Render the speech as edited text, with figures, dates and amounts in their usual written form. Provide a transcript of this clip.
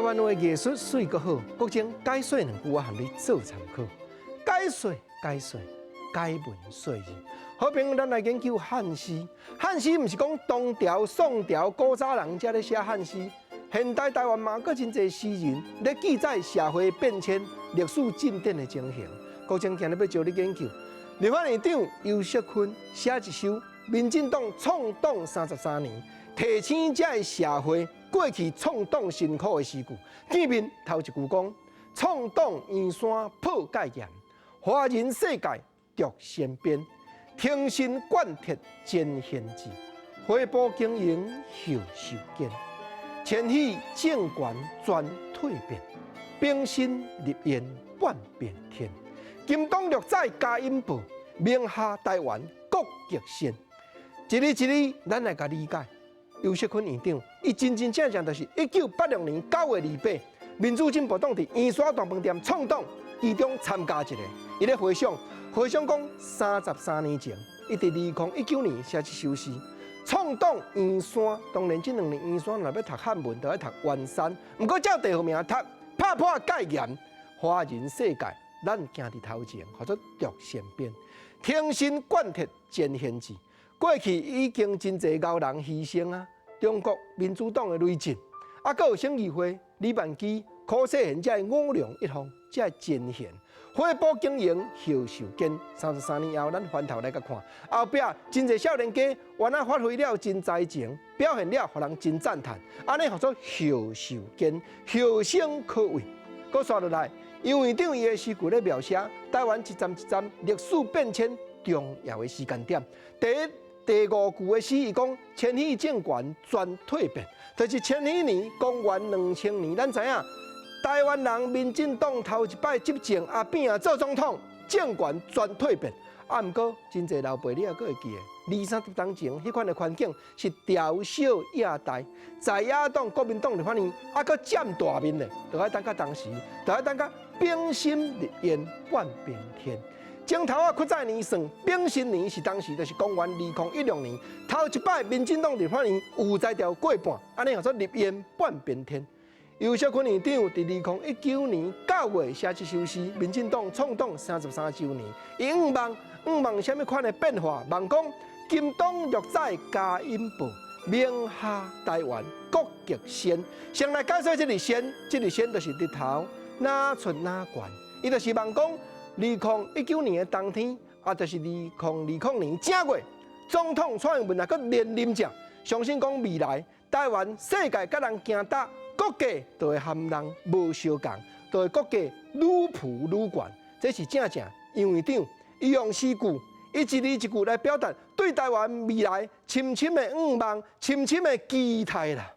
湾话艺术水阁好，国情解说两句，我含你做参考。解说，解文说字。好朋友，咱来研究汉诗。汉诗毋是讲唐朝、宋朝古早人才咧写汉诗，现代台湾嘛，阁真侪诗人咧记载社会变迁、历史进展的情形。国情今日要招你研究。立法院长游锡堃写一首民进党创党33年，提醒这个社会过去创党辛苦的诗句。见面头一句讲：创党圆山破戒严，华人世界独先边。挺身贯铁真宪志，回报经营后受坚。千禧政权全蜕变，冰心立言半边天。金党略载嘉音报，名下台湾国极先。一字一字，咱来甲理解。游锡堃院长，伊真正就是1986年9月28日，民主进步党伫圆山大饭店创党，其中参加一个，伊咧回想讲33年前，伊伫2019年写一首诗。创党圆山，当然这2年圆山若要读汉文，就要读圆山。不过照地号名读，拍破戒严，华人世界，咱行伫头前，或者独先边。挺身贯铁真宪志。过去已经真侪高人牺牲啊！中国民主党的雷震，啊，阁有省议会李万基、柯世贤这5梁1方，这真贤。回报经营后受坚，33年后，咱翻头来甲看，后壁真侪少年家原来发挥了真才情，表现了互人真赞叹，安尼叫做后受坚，后生可畏。阁刷落来，杨院长伊的诗句咧描写台湾一站一站历史变迁重要的时间点。第5句的诗，伊讲千禧政权全蜕变，就是千禧年，公元2000年，咱知影。台湾人民进党头一摆执政，阿扁啊做总统，政权全蜕变。啊，毋过真侪老辈你也阁会记的，20、30年前迄款的环境是朝小野大，在野党、国民党立法院，啊阁占大面的，就爱等到当时，就爱等到冰心立言半边天。前头啊，较早年算丙申年是当时就是公元2016年，头一摆民进党立法院有才调过半，安尼叫做立言半边天。游锡堃院长伫2019年9月写这首诗，民进党创党33周年，伊望什么款的变化？望讲金党略载嘉音报，名下台湾国极先。先来解说这个先，这个先就是日头哪出哪悬，伊就是望讲。2019年的冬天，啊，就是2020年正月，总统蔡英文啊，佮连任者，相信讲未来台湾世界甲人行搭，国家就会和人无相共，就会国家愈富愈悬。这是正杨院长伊用诗句，伊一字一句来表达对台湾未来深深的愿望、深深的期待啦。